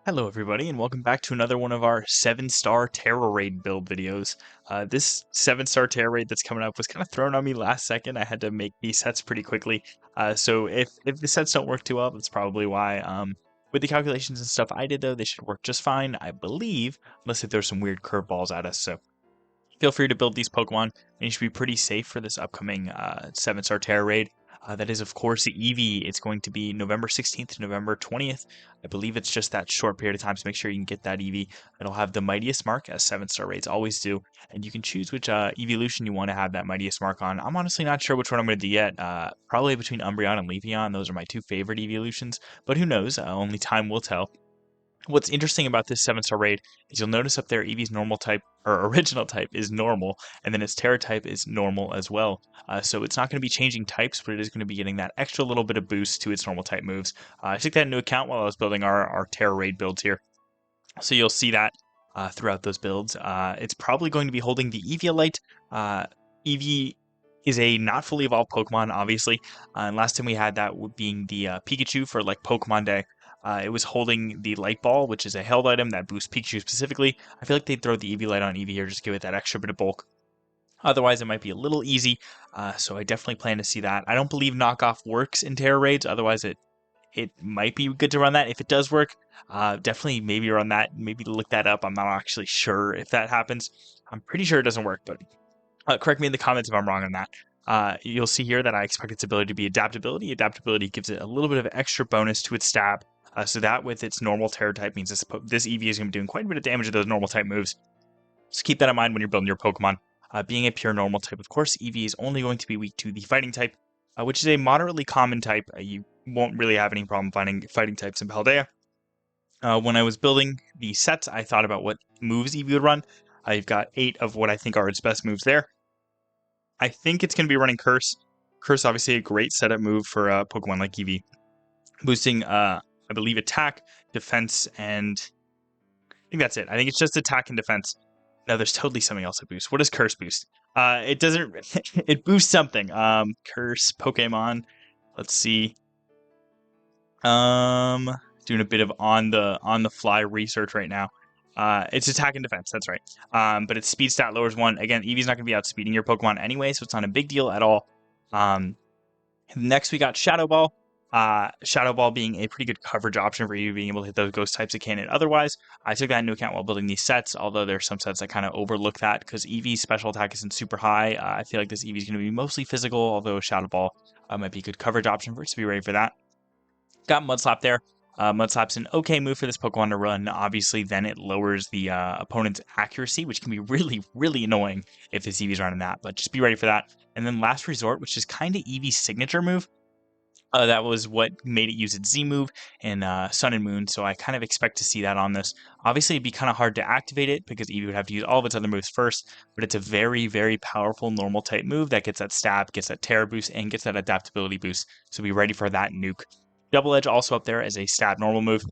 Hello everybody and welcome back to another one of our 7-star Terror Raid build videos. This 7-star Terror Raid that's coming up was kind of thrown on me last second. I had to make these sets pretty quickly. So if the sets don't work too well, that's probably why. With the calculations and stuff I did though, they should work just fine, I believe, unless if there's some weird curveballs at us. So feel free to build these Pokemon, and you should be pretty safe for this upcoming 7-star Terror Raid. That is, of course, the Eevee. It's going to be November 16th to November 20th. I believe it's just that short period of time, so make sure you can get that Eevee. It'll have the Mightiest Mark, as 7-star raids always do, and you can choose which evolution you want to have that Mightiest Mark on. I'm honestly not sure which one I'm going to do yet. Probably between Umbreon and Leafeon. Those are my two favorite evolutions, but who knows? Only time will tell. What's interesting about this 7-star raid is you'll notice up there Eevee's normal type, or original type, is normal, and then its Terra type is normal as well. So it's not going to be changing types, but it is going to be getting that extra little bit of boost to its normal type moves. I took that into account while I was building our Terra raid builds here. So you'll see that throughout those builds. It's probably going to be holding the Eviolite. Eevee is a not fully evolved Pokemon, obviously. And last time we had that being the Pikachu for like Pokemon Day. It was holding the Light Ball, which is a held item that boosts Pikachu specifically. I feel like they'd throw the Eviolite on Eevee here just to give it that extra bit of bulk. Otherwise, it might be a little easy, so I definitely plan to see that. I don't believe knockoff works in Terra raids, otherwise it might be good to run that. If it does work, definitely maybe run that, maybe look that up. I'm not actually sure if that happens. I'm pretty sure it doesn't work, but correct me in the comments if I'm wrong on that. You'll see here that I expect its ability to be adaptability. Adaptability gives it a little bit of extra bonus to its stab. So that with its normal Terra type means this Eevee is going to be doing quite a bit of damage to those normal type moves. So keep that in mind when you're building your Pokemon. Being a pure normal type, of course, Eevee is only going to be weak to the fighting type, which is a moderately common type. You won't really have any problem finding fighting types in Paldea. When I was building the sets, I thought about what moves Eevee would run. I've got 8 of what I think are its best moves there. I think it's going to be running Curse. Curse, obviously, a great setup move for a Pokemon like Eevee. Boosting, I believe, attack, defense, and I think that's it. I think it's just attack and defense. No, there's totally something else that boosts. What does Curse boost? It doesn't. It boosts something. Curse Pokemon. Let's see. Doing a bit of on the fly research right now. It's attack and defense. That's right. But its speed stat lowers 1. Again, Eevee's not going to be outspeeding your Pokemon anyway, so it's not a big deal at all. Next we got Shadow Ball. Shadow Ball being a pretty good coverage option for you being able to hit those ghost types it can hit otherwise. I took that into account while building these sets, although there's some sets that kind of overlook that because Eevee's special attack isn't super high. I feel like this Eevee's going to be mostly physical, although Shadow Ball might be a good coverage option for it, so be ready for that. Got Mudslap there. Mudslap's an okay move for this Pokemon to run. Obviously, then it lowers the opponent's accuracy, which can be really, really annoying if this Eevee's running that, but just be ready for that. And then Last Resort, which is kind of Eevee's signature move. That was what made it use its Z move in Sun and Moon, so I kind of expect to see that on this. Obviously, it'd be kind of hard to activate it because Eevee would have to use all of its other moves first, but it's a very, very powerful normal type move that gets that stab, gets that Terra boost, and gets that adaptability boost, so be ready for that nuke. Double Edge also up there as a stab normal move,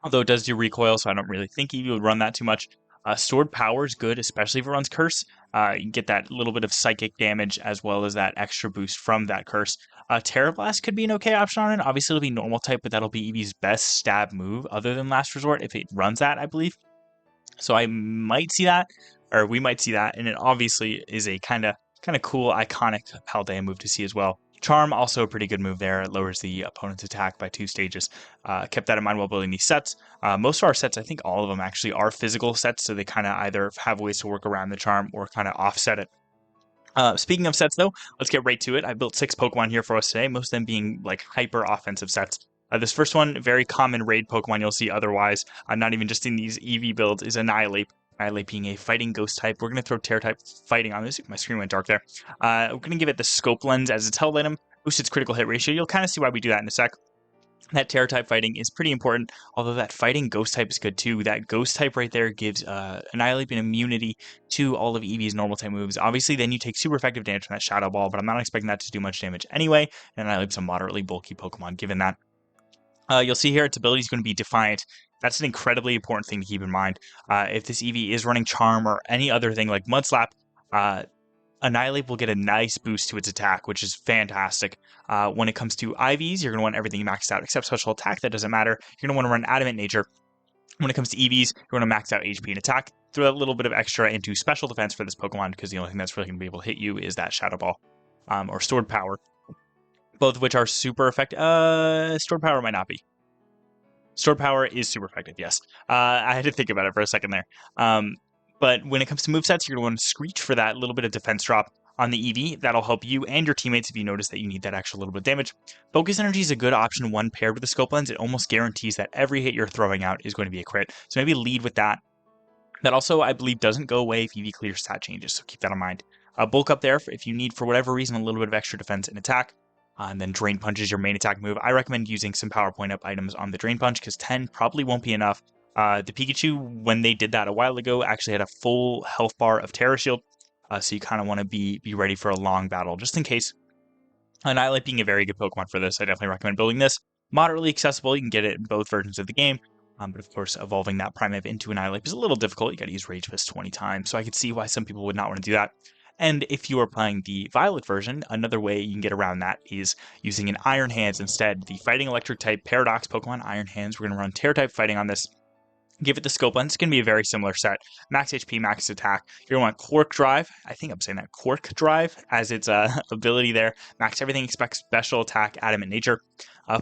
although it does do recoil, so I don't really think Eevee would run that too much. Stored Power is good, especially if it runs Curse. You can get that little bit of psychic damage as well as that extra boost from that Curse. Terra Blast could be an okay option on it. Obviously, it'll be normal type, but that'll be Eevee's best stab move other than Last Resort if it runs that, I believe. So I might see that, or we might see that, and it obviously is a kind of cool, iconic Paldea move to see as well. Charm, also a pretty good move there. It lowers the opponent's attack by 2 stages. Kept that in mind while building these sets. Most of our sets, I think all of them actually are physical sets, so they kind of either have ways to work around the charm or kind of offset it. Speaking of sets, though, let's get right to it. I built 6 Pokemon here for us today, most of them being like hyper offensive sets. This first one, very common raid Pokemon you'll see otherwise, not even just in these Eevee builds, is Annihilate. Annihilate being a fighting ghost type. We're going to throw Terra type fighting on this. My screen went dark there. We're going to give it the Scope Lens as its held item, boost its critical hit ratio. You'll kind of see why we do that in a sec. That Terra type fighting is pretty important, although that fighting ghost type is good too. That ghost type right there gives Annihilate an immunity to all of Eevee's normal type moves. Obviously, then you take super effective damage from that Shadow Ball, but I'm not expecting that to do much damage anyway, and Annihilate's a moderately bulky Pokemon given that. You'll see here its ability is going to be Defiant. That's an incredibly important thing to keep in mind. If this Eevee is running Charm or any other thing like Mudslap, Annihilate will get a nice boost to its attack, which is fantastic. When it comes to IVs, you're going to want everything maxed out except special attack. That doesn't matter. You're going to want to run Adamant Nature. When it comes to EVs, you're going to max out HP and attack, throw a little bit of extra into special defense for this Pokemon, because the only thing that's really going to be able to hit you is that Shadow Ball or Stored Power, both of which are super effective. Stored Power might not be. Stored Power is super effective, yes. I had to think about it for a second there. But when it comes to movesets, you're going to want to Screech for that little bit of defense drop on the Eevee. That'll help you and your teammates if you notice that you need that extra little bit of damage. Focus Energy is a good option when paired with the Scope Lens. It almost guarantees that every hit you're throwing out is going to be a crit. So maybe lead with that. That also, I believe, doesn't go away if Eevee clears stat changes, so keep that in mind. Bulk up there if you need, for whatever reason, a little bit of extra defense and attack. And then Drain Punch is your main attack move. I recommend using some power point up items on the Drain Punch because 10 probably won't be enough. The Pikachu, when they did that a while ago, actually had a full health bar of Terra Shield. So you kind of want to be ready for a long battle just in case. Annihilate being a very good Pokemon for this. I definitely recommend building this. Moderately accessible. You can get it in both versions of the game. But of course, evolving that Primeape into Annihilate is a little difficult. You got to use Rage Fist 20 times. So I could see why some people would not want to do that. And if you are playing the Violet version, another way you can get around that is using an Iron Hands instead. The Fighting Electric type Paradox Pokemon, Iron Hands. We're going to run Terra type fighting on this. Give it the Scope Lens. It's going to be a very similar set. Max HP, max attack. You're going to want Quark Drive. I think I'm saying that. Quark Drive as its ability there. Max everything, expect special attack, Adamant Nature.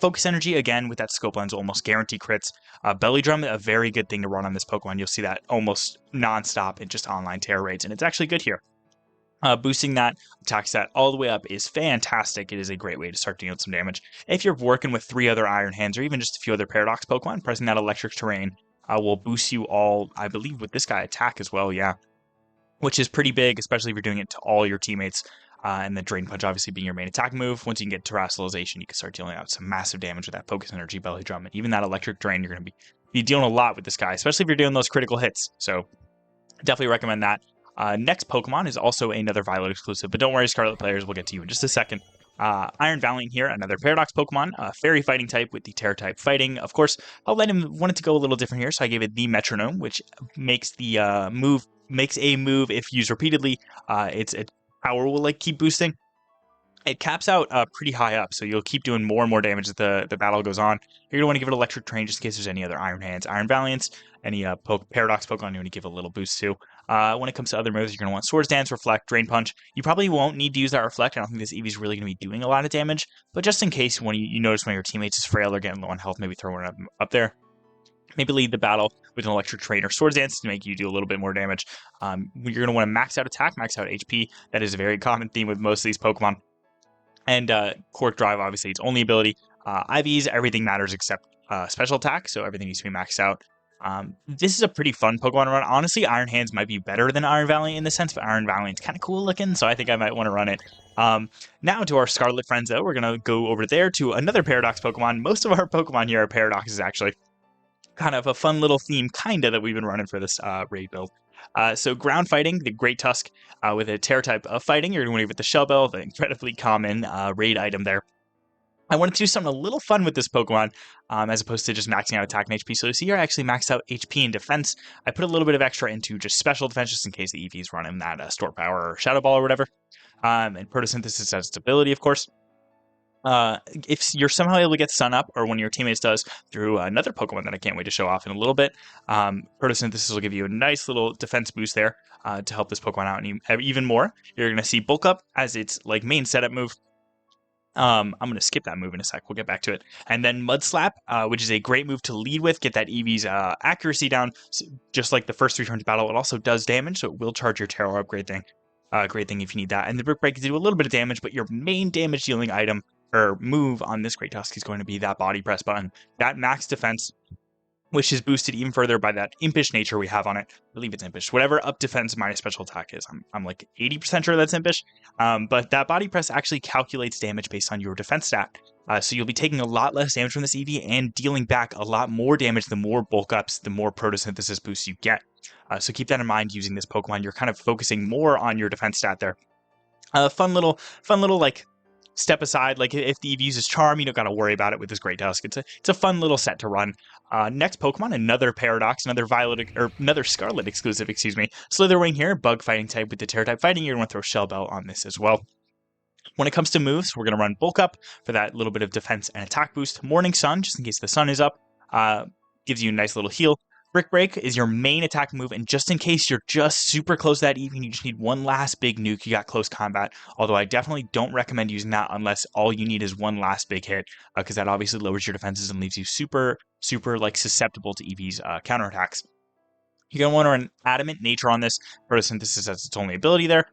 Focus Energy, again, with that Scope Lens, almost guarantee crits. Belly Drum, a very good thing to run on this Pokemon. You'll see that almost non-stop in just online Terra raids, and it's actually good here. Boosting that attack stat all the way up is fantastic. It is a great way to start dealing some damage. If you're working with 3 other Iron Hands or even just a few other Paradox Pokemon, pressing that Electric Terrain will boost you all, I believe, with this guy attack as well, yeah. Which is pretty big, especially if you're doing it to all your teammates. And the Drain Punch obviously being your main attack move. Once you can get Terrestrialization, you can start dealing out some massive damage with that Focus Energy, Belly Drum, and even that Electric Drain. You're going to be dealing a lot with this guy, especially if you're doing those critical hits. So definitely recommend that. Next Pokemon is also another Violet exclusive, but don't worry, Scarlet players, we'll get to you in just a second. Iron Valiant here, another Paradox Pokemon, Fairy Fighting type with the Terra type fighting. Of course, I'll let him want it to go a little different here, so I gave it the Metronome, which makes the move if used repeatedly. Its power will keep boosting. It caps out pretty high up, so you'll keep doing more and more damage as the battle goes on. You're going to want to give it Electric Terrain just in case there's any other Iron Hands, Iron Valiants, any Paradox Pokemon you want to give a little boost to. When it comes to other moves, you're going to want Swords Dance, Reflect, Drain Punch. You probably won't need to use that Reflect. I don't think this Eevee's really going to be doing a lot of damage, but just in case when you notice one of your teammates is frail or getting low on health, maybe throw one up there. Maybe lead the battle with an Electric Terrain or Swords Dance to make you do a little bit more damage. You're going to want to max out attack, max out HP. That is a very common theme with most of these Pokemon. And Quark Drive, obviously, its only ability. IVs, everything matters except special attack, so everything needs to be maxed out. This is a pretty fun Pokemon to run. Honestly, Iron Hands might be better than Iron Valiant in the sense, but Iron Valiant's kind of cool looking, so I think I might want to run it. Now to our Scarlet friends, though, we're going to go over there to another Paradox Pokemon. Most of our Pokemon here are Paradoxes, actually. Kind of a fun little theme, that we've been running for this raid build. So Ground Fighting, the Great Tusk, with a Terra type of fighting. You're going to with the Shell Bell, the incredibly common raid item there. I wanted to do something a little fun with this Pokemon, as opposed to just maxing out attack and HP. So you see here, I actually maxed out HP and defense. I put a little bit of extra into just special defense, just in case the EV's running that Store Power or Shadow Ball or whatever. And Photosynthesis has stability, of course. If you're somehow able to get Sun Up, or one of your teammates does, through another Pokemon that I can't wait to show off in a little bit, Photosynthesis will give you a nice little defense boost there to help this Pokemon out even more. You're going to see Bulk Up as its main setup move. I'm going to skip that move in a sec. We'll get back to it. And then Mud Slap, which is a great move to lead with. Get that Eevee's accuracy down. So just like the first 3 turns of battle, it also does damage, so it will charge your Terror Upgrade thing. Great thing if you need that. And the Brick Break can do a little bit of damage, but your main damage dealing item or move on this Great Tusk is going to be that Body Press button. That max defense, which is boosted even further by that Impish nature we have on it. I believe it's Impish. Whatever up defense minus special attack is. I'm 80% sure that's Impish. But that Body Press actually calculates damage based on your defense stat. So you'll be taking a lot less damage from this Eevee and dealing back a lot more damage the more bulk ups, the more Photosynthesis boosts you get. So keep that in mind using this Pokemon. You're kind of focusing more on your defense stat there. Fun little step aside, if the Eevee uses Charm, you don't got to worry about it with this Great Tusk. It's a fun little set to run. Next Pokemon, another Paradox, another Scarlet exclusive, Slitherwing here, Bug Fighting type with the Terra type fighting. You're going to throw Shell Bell on this as well. When it comes to moves, we're going to run Bulk Up for that little bit of defense and attack boost. Morning Sun, just in case the sun is up, gives you a nice little heal. Brick Break is your main attack move, and just in case you're just super close to that Eevee and you just need one last big nuke, you got close combat. Although I definitely don't recommend using that unless all you need is one last big hit, because that obviously lowers your defenses and leaves you super like susceptible to Eevee's counterattacks. You're gonna want to run Adamant Nature on this. Photosynthesis has its only ability there.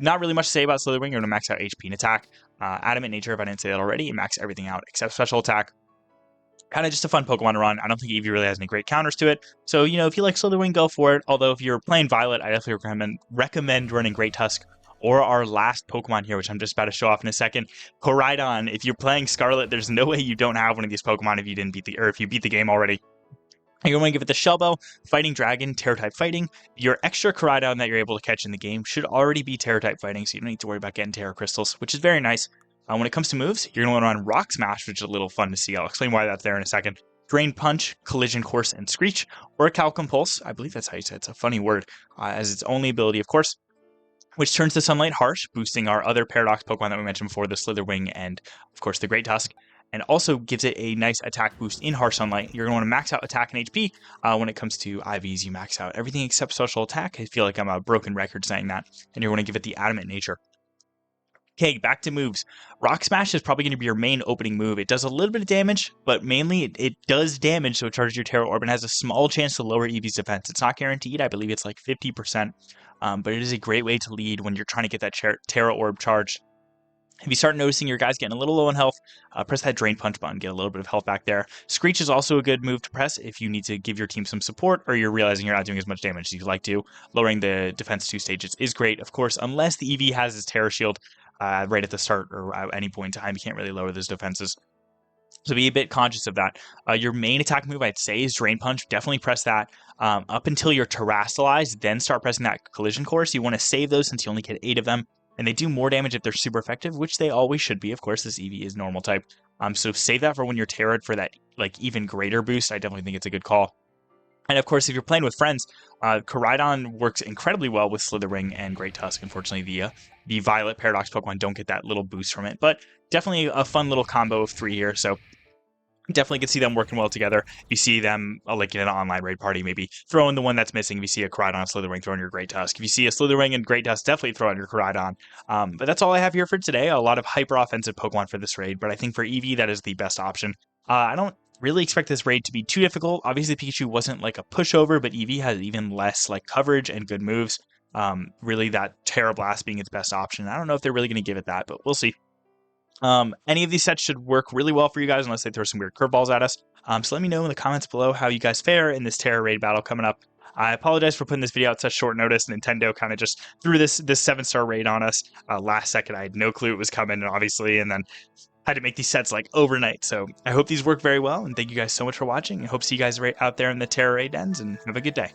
Not really much to say about Slitherwing. You're gonna max out HP and attack. Adamant Nature, if I didn't say that already, it max everything out except special attack. Kind of just a fun Pokemon to run. I don't think Eevee really has any great counters to it. So, if you like Slitherwing, go for it. Although, if you're playing Violet, I definitely recommend running Great Tusk or our last Pokemon here, which I'm just about to show off in a second, Koraidon. If you're playing Scarlet, there's no way you don't have one of these Pokemon if you beat the game already. You're going to give it the Shellbell, Fighting Dragon, Terra-type Fighting. Your extra Koraidon that you're able to catch in the game should already be Terra-type Fighting, so you don't need to worry about getting Terra Crystals, which is very nice. When it comes to moves, you're going to want to run Rock Smash, which is a little fun to see. I'll explain why that's there in a second. Drain Punch, Collision Course, and Screech, or Calcum Pulse. I believe that's how you say it. It's a funny word, as its only ability, of course, which turns the Sunlight Harsh, boosting our other Paradox Pokemon that we mentioned before, the Slitherwing and, of course, the Great Tusk, and also gives it a nice attack boost in Harsh Sunlight. You're going to want to max out attack and HP. When it comes to IVs, you max out everything except special attack. I feel like I'm a broken record saying that. And you're going to give it the Adamant Nature. Okay, back to moves. Rock Smash is probably going to be your main opening move. It does a little bit of damage, but mainly it does damage, so it charges your Terra Orb and has a small chance to lower Eevee's defense. It's not guaranteed. I believe it's like 50%, but it is a great way to lead when you're trying to get that Terra Orb charged. If you start noticing your guys getting a little low on health, press that Drain Punch button, get a little bit of health back there. Screech is also a good move to press if you need to give your team some support or you're realizing you're not doing as much damage as you'd like to. Lowering the defense 2 stages is great, of course, unless the Eevee has his Terra Shield right at the start or at any point in time. You can't really lower those defenses. So be a bit conscious of that. Your main attack move, I'd say, is Drain Punch. Definitely press that up until you're terrestrialized, then start pressing that Collision Course. You want to save those since you only get 8 of them. And they do more damage if they're super effective, which they always should be. Of course, this Eevee is normal type. So save that for when you're Terra'd for that even greater boost. I definitely think it's a good call. And of course, if you're playing with friends, Koraidon works incredibly well with Slitherwing and Great Tusk. Unfortunately, the Violet Paradox Pokemon don't get that little boost from it. But definitely a fun little combo of 3 here. So definitely can see them working well together. You see them like in an online raid party, maybe throw in the one that's missing. If you see a Koraidon, Slitherwing, throw in your Great Tusk. If you see a Slitherwing and Great Tusk, definitely throw in your Koraidon. But that's all I have here for today. A lot of hyper offensive Pokemon for this raid, but I think for Eevee, that is the best option. I don't really expect this raid to be too difficult. Obviously, Pikachu wasn't like a pushover, but Eevee has even less coverage and good moves. Really, that Terra Blast being its best option. I don't know if they're really going to give it that, but we'll see. Any of these sets should work really well for you guys unless they throw some weird curveballs at us. So let me know in the comments below how you guys fare in this Terra raid battle coming up. I apologize for putting this video out such short notice. Nintendo kind of just threw this 7-star raid on us last second. I had no clue it was coming, obviously, and then had to make these sets overnight. So I hope these work very well, and thank you guys so much for watching. I hope to see you guys out there in the Terra raid ends, and have a good day.